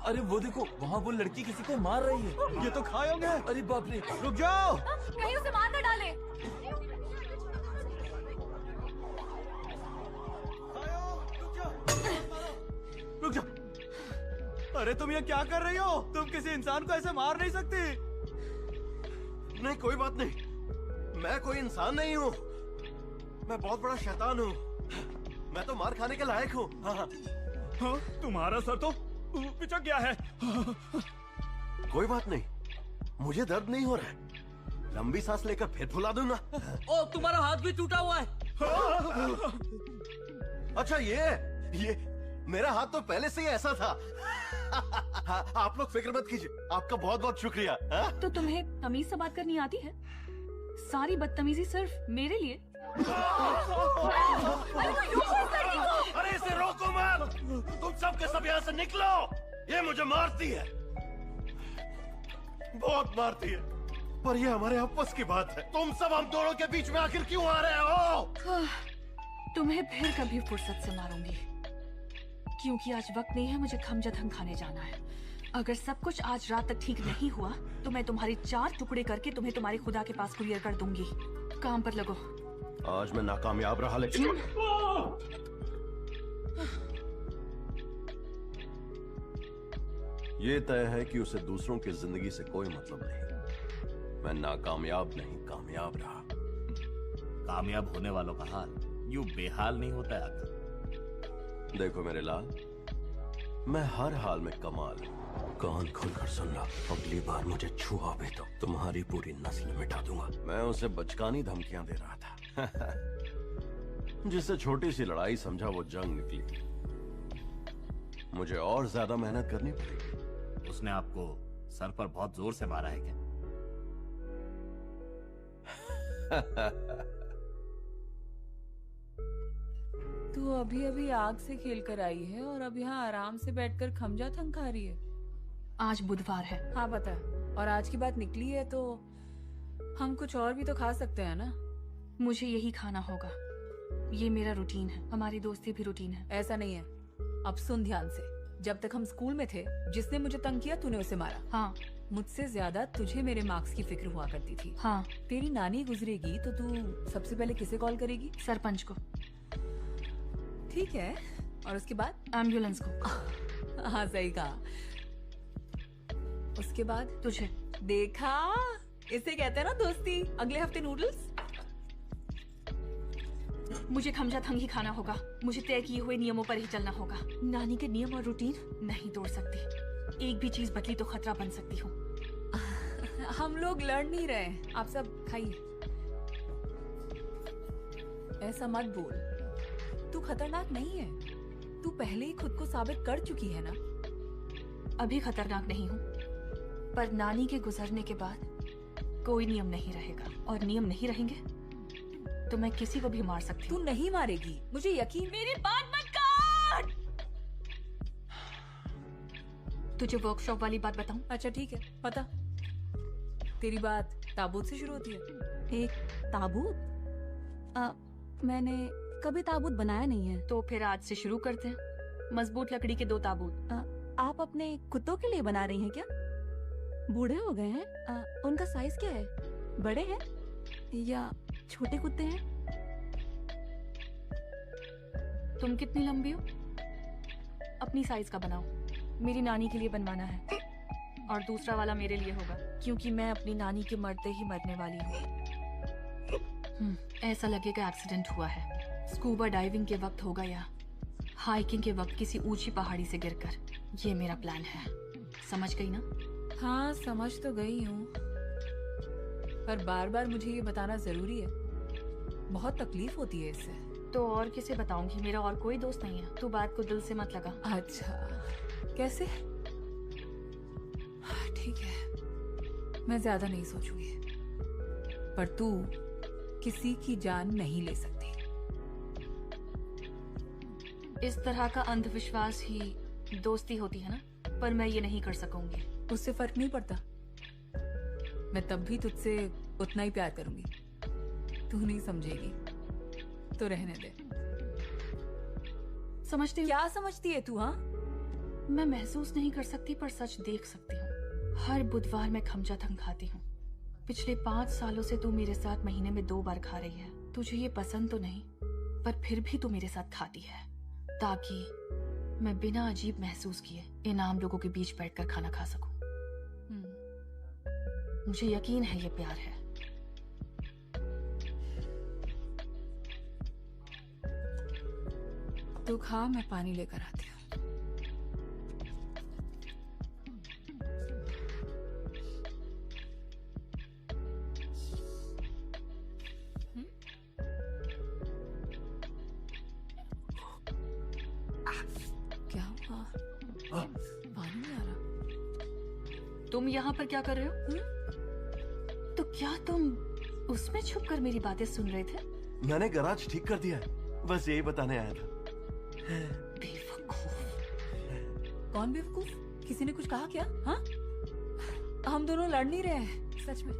अरे वो देखो, वहाँ वो लड़की किसी को मार रही है। ये तो खाओगे। अरे बाप रे, रुक जाओ। कहीं उसे मार न डाले। रुक जाओ। अरे तुम ये क्या कर रही हो? तुम किसी इंसान को ऐसे मार नहीं सकती। नहीं कोई बात नहीं, मैं कोई इंसान नहीं हूँ, मैं बहुत बड़ा शैतान हूँ। मैं तो मार खाने के लायक हूँ। हाँ, तुम्हारा सर तो पिचक गया है। कोई बात नहीं, मुझे दर्द नहीं हो रहा है। लंबी सांस लेकर फिर फुला दूंगा। ओ तुम्हारा हाथ भी टूटा हुआ है। अच्छा ये मेरा हाथ तो पहले से ही ऐसा था। हाँ, आप लोग फिक्र मत कीजिए, आपका बहुत बहुत शुक्रिया। हाँ? तो तुम्हें तमीज से बात करनी आती है? सारी बदतमीजी सिर्फ मेरे लिए? अरे इसे रोको मत, तुम सब के सब यहाँ से निकलो। ये मुझे मारती है, बहुत मारती है, पर ये हमारे आपस की बात है। तुम सब हम दोनों के बीच में आखिर क्यों आ रहे हो? तुम्हें फिर कभी फुर्सत से मारूंगी, क्योंकि आज वक्त नहीं है, मुझे खमजथंग खाने जाना है। अगर सब कुछ आज रात तक ठीक नहीं हुआ तो मैं तुम्हारे 4 टुकड़े करके तुम्हें तुम्हारे खुदा के पास कुरियर कर दूंगी। काम पर लगो। आज मैं नाकामयाब रहा, लेकिन ये तय है कि उसे दूसरों की जिंदगी से कोई मतलब नहीं। मैं नाकामयाब नहीं, कामयाब रहा। कामयाब होने वालों का हाल यूं बेहाल नहीं होता है अक्सर। देखो मेरे लाल, मैं हर हाल में कमाल हूं। कान खोलकर सुन लो, अगली बार मुझे छुआ भी तो तुम्हारी पूरी नस्ल मिटा दूंगा। मैं उसे बचकानी धमकियां दे रहा था। जिससे छोटी सी लड़ाई समझा वो जंग निकली। मुझे और ज्यादा मेहनत करनी पड़ेगी। उसने आपको सर पर बहुत जोर से मारा है क्या? तू अभी अभी आग से खेल कर आई है और अब यहाँ आराम से बैठकर खमजा थम खा रही है। आज बुधवार है। हाँ पता है, और आज की बात निकली है तो हम कुछ और भी तो खा सकते हैं ना। मुझे यही खाना होगा, ये मेरा रूटीन है, हमारी दोस्ती भी रूटीन है। ऐसा नहीं है। अब सुन ध्यान से, जब तक हम स्कूल में थे जिसने मुझे तंग किया तूने उसे मारा। हाँ। मुझसे ज्यादा तुझे मेरे मार्क्स की फिक्र हुआ करती थी। हाँ। तेरी नानी गुजरेगी तो तू सबसे पहले किसे कॉल करेगी? सरपंच को। ठीक है, और उसके बाद? एम्बुलेंस को। हाँ सही कहा। उसके बाद? तुझे। देखा, इसे कहते हैं ना दोस्ती। अगले हफ्ते नूडल्स। मुझे खमजाथंग ही खाना होगा, मुझे तय किए हुए नियमों पर ही चलना होगा। नानी के नियम और रूटीन नहीं तोड़ सकती। एक भी चीज बदली तो खतरा बन सकती हूँ। हम लोग लड़ नहीं रहे, आप सब खाइए। ऐसा मत बोल, तू खतरनाक नहीं है। तू पहले ही खुद को साबित कर चुकी है ना। अभी खतरनाक नहीं हूँ, पर नानी के गुजरने के बाद कोई नियम नहीं रहेगा, और नियम नहीं रहेंगे तो मैं किसी को भी मार सकती हूँ। तू नहीं मारेगी, मुझे यकीन। मेरी बात मत काट। तुझे वर्कशॉप वाली बात बताऊं? अच्छा ठीक है, बता। तेरी बात ताबूत से शुरू होती है। एक ताबूत? मैंने कभी ताबूत बनाया नहीं है। तो फिर आज से शुरू करते हैं। मजबूत लकड़ी के 2 ताबूत। आप अपने कुत्तों के लिए बना रही हैं क्या? बूढ़े हो गए हैं? उनका साइज क्या है? बड़े हैं या छोटे कुत्ते हैं? तुम कितनी लंबी हो? अपनी साइज का बनाओ। मेरी नानी के लिए बनवाना है, और दूसरा वाला मेरे लिए होगा, क्योंकि मैं अपनी नानी के मरते ही मरने वाली हूँ। ऐसा लगेगा एक्सीडेंट हुआ है। स्कूबा डाइविंग के वक्त होगा या हाइकिंग के वक्त किसी ऊंची पहाड़ी से गिरकर। ये मेरा प्लान है, समझ गई ना? हाँ समझ तो गई हूँ, पर बार बार मुझे ये बताना जरूरी है? बहुत तकलीफ होती है इससे। तो और किसे बताऊंगी? मेरा और कोई दोस्त नहीं है। तू बात को दिल से मत लगा। अच्छा, कैसे? ठीक है, मैं ज्यादा नहीं सोचूंगी। पर तू किसी की जान नहीं ले सकती। इस तरह का अंधविश्वास ही दोस्ती होती है ना, पर मैं ये नहीं कर सकूंगी। उससे फर्क नहीं पड़ता, मैं तब भी तुझसे उतना ही प्यार करूंगी। तू नहीं समझेगी तो रहने दे। समझती हूँ। क्या समझती है तू? हाँ, मैं महसूस नहीं कर सकती पर सच देख सकती हूँ। हर बुधवार मैं खमजाथंग खाती हूँ। पिछले 5 सालों से तू मेरे साथ महीने में 2 बार खा रही है। तुझे ये पसंद तो नहीं, पर फिर भी तू मेरे साथ खाती है ताकि मैं बिना अजीब महसूस किए इन आम लोगों के बीच बैठकर खाना खा सकूं। मुझे यकीन है ये प्यार है। तू खा, मैं पानी लेकर आती हूँ। क्या हुआ? पानी नहीं आ रहा। तुम यहाँ पर क्या कर रहे हो? तो क्या तुम उसमें छुपकर मेरी बातें सुन रहे थे? मैंने गराज ठीक कर दिया है, बस यही बताने आया था। कौन बेवकूफ? किसी ने कुछ कहा क्या? हाँ, हम दोनों लड़ नहीं रहे हैं सच में।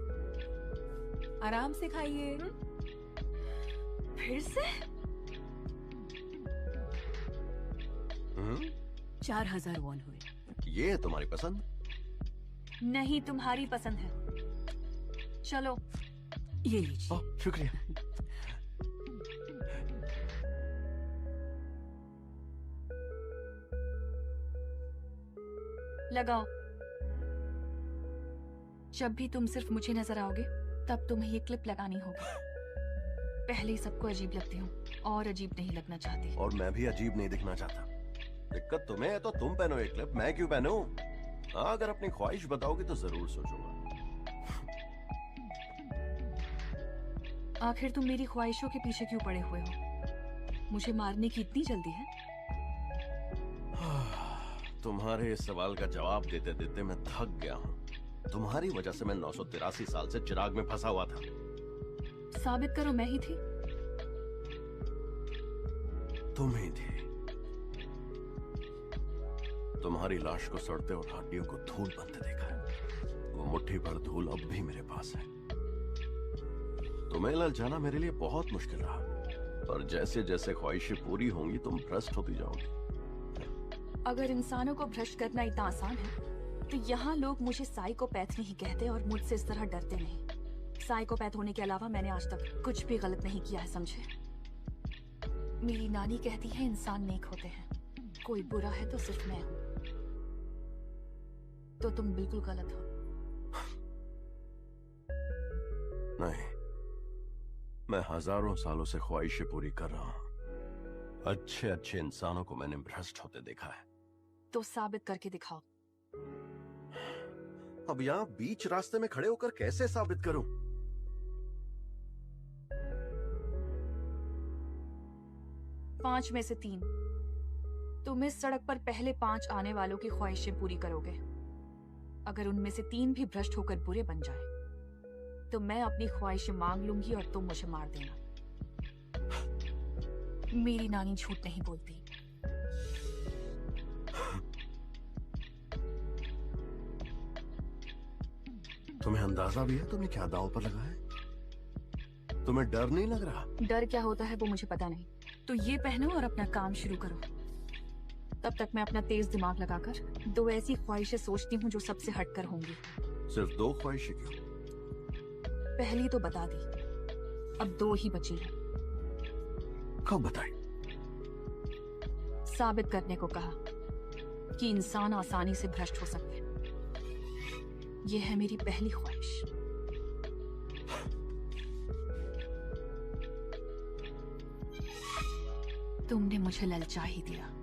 आराम से खाइए। फिर से? 4000 वॉन हुए। ये तुम्हारी पसंद? नहीं, तुम्हारी पसंद है। चलो ये लीजिए। शुक्रिया। लगाओ। जब भी तुम सिर्फ मुझे नजर आओगे तब तुम्हें ये क्लिप लगानी होगी। पहले ही सबको अजीब लगती हूँ और अजीब नहीं लगना चाहती। और मैं भी अजीब नहीं दिखना चाहता। दिक्कत तुम्हें है तो तुम पहनो ये क्लिप, मैं क्यों पहनूं? हाँ, अगर अपनी ख्वाहिश बताओगी तो जरूर सोचूंगा। आखिर तुम मेरी ख्वाहिशों के पीछे क्यों पड़े हुए हो? मुझे मारने की इतनी जल्दी है? तुम्हारे इस सवाल का जवाब देते देते मैं थक गया हूँ। तुम्हारी वजह से मैं 983 साल से चिराग में फंसा हुआ था। साबित करो मैं ही थी। तुम ही थी। तुम्हारी लाश को सड़ते और हड्डियों को धूल बनते देखा है। वो मुट्ठी भर धूल अब भी मेरे पास है। तुम्हें ललचाना मेरे लिए बहुत मुश्किल रहा, पर जैसे जैसे ख्वाहिशें पूरी होंगी तुम भ्रष्ट होती जाओगी। अगर इंसानों को भ्रष्ट करना इतना आसान है तो यहाँ लोग मुझे साइकोपैथ नहीं कहते और मुझसे इस तरह डरते नहीं। साइकोपैथ होने के अलावा मैंने आज तक कुछ भी गलत नहीं किया है, समझे? मेरी नानी कहती है इंसान नेक होते हैं, कोई बुरा है तो सिर्फ मैं हूँ। तो तुम बिल्कुल गलत हो। नहीं, मैं हजारों सालों से ख्वाहिशें पूरी कर रहा हूँ। अच्छे अच्छे इंसानों को मैंने भ्रष्ट होते देखा है। तो साबित करके दिखाओ। अब यहाँ बीच रास्ते में खड़े होकर कैसे साबित करूं? पांच में से 3। तुम इस सड़क पर पहले 5 आने वालों की ख्वाहिशें पूरी करोगे। अगर उनमें से 3 भी भ्रष्ट होकर बुरे बन जाए तो मैं अपनी ख्वाहिशें मांग लूंगी और तुम मुझे मार देना। मेरी नानी झूठ नहीं बोलती। तुम्हें अंदाजा भी है तुमने क्या दांव पर लगा है? तुम्हें डर नहीं लग रहा? डर क्या होता है वो मुझे पता नहीं। तो ये पहनो और अपना काम शुरू करो। तब तक मैं अपना तेज दिमाग लगाकर 2 ऐसी ख्वाहिशें सोचती हूँ जो सबसे हटकर होंगी। सिर्फ 2 ख्वाहिशें क्यों? पहली तो बता दी, अब 2 ही बची हैं। कब बताई? साबित करने को कहा कि इंसान आसानी से भ्रष्ट हो सकते हैं। यह है मेरी पहली ख्वाहिश। तुमने मुझे ललचा ही दिया।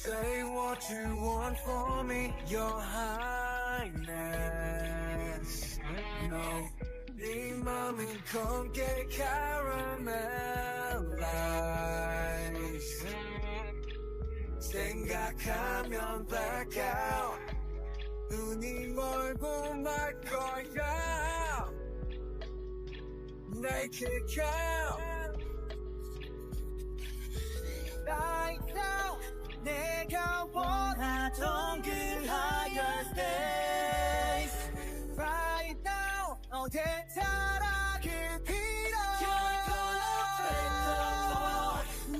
Say what you want from me, Your Highness. No, 네 맘은 검게 caramelize. 생각하면 blackout. 눈이 멀고 말 거야. 날 kick out. Right now, 내가 원하던 그 higher space. Right now, 어디 타락을 빌어.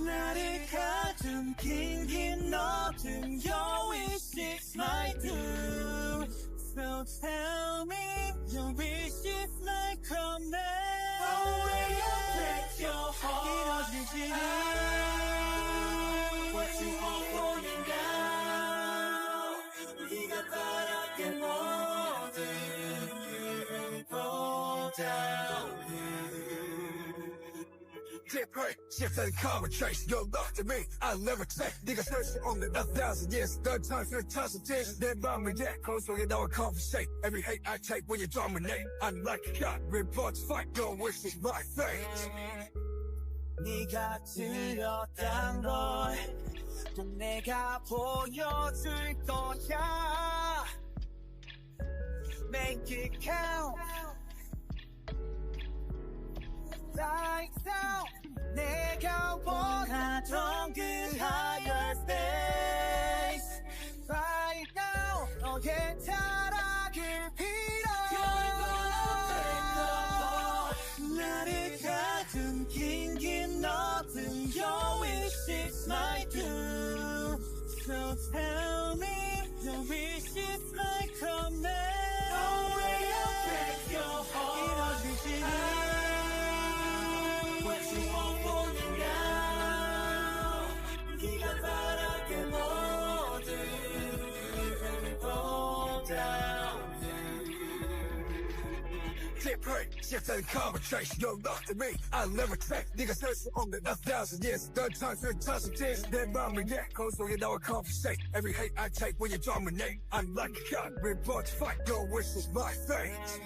나를 가둔 긴 너든 your wish is my doom. So tell me your wish is my command. Oh, will you break your heart? 이뤄지지. What you want for me now? 네가 바랄 게 뭐든 fall down. Different, shift and conversation. Your love to me, I'll never take. 네가 search only 1,000 years. Third time, third time, some tears. 내 맘을 내고 속에 나와 conversate. Every hate I take when you dominate. I'm like a god, reports fight. Your wish is my fate. 네가 틀렸단 걸 또 내가 보여줄 거야. Make it count. Lights out. 내가 원하던 그 higher space. Right now, 너의 타락을 빌어. 나를 가둔 긴 너든 your wish is my doom. So tell me your wish is my command. Oh, will you break your heart? 이뤄지지. What you want for me now? 네가 바랄 게 뭐든 fall down. Different, shift and conversation. Your love to me, I'll never take. 네가 search only 1,000 years. Third time, third time, some tears. 내 맘을 내고 속에 나와 conversate. Every hate I take when you dominate. I'm like a god, reborn to fight. Your wish is my fate.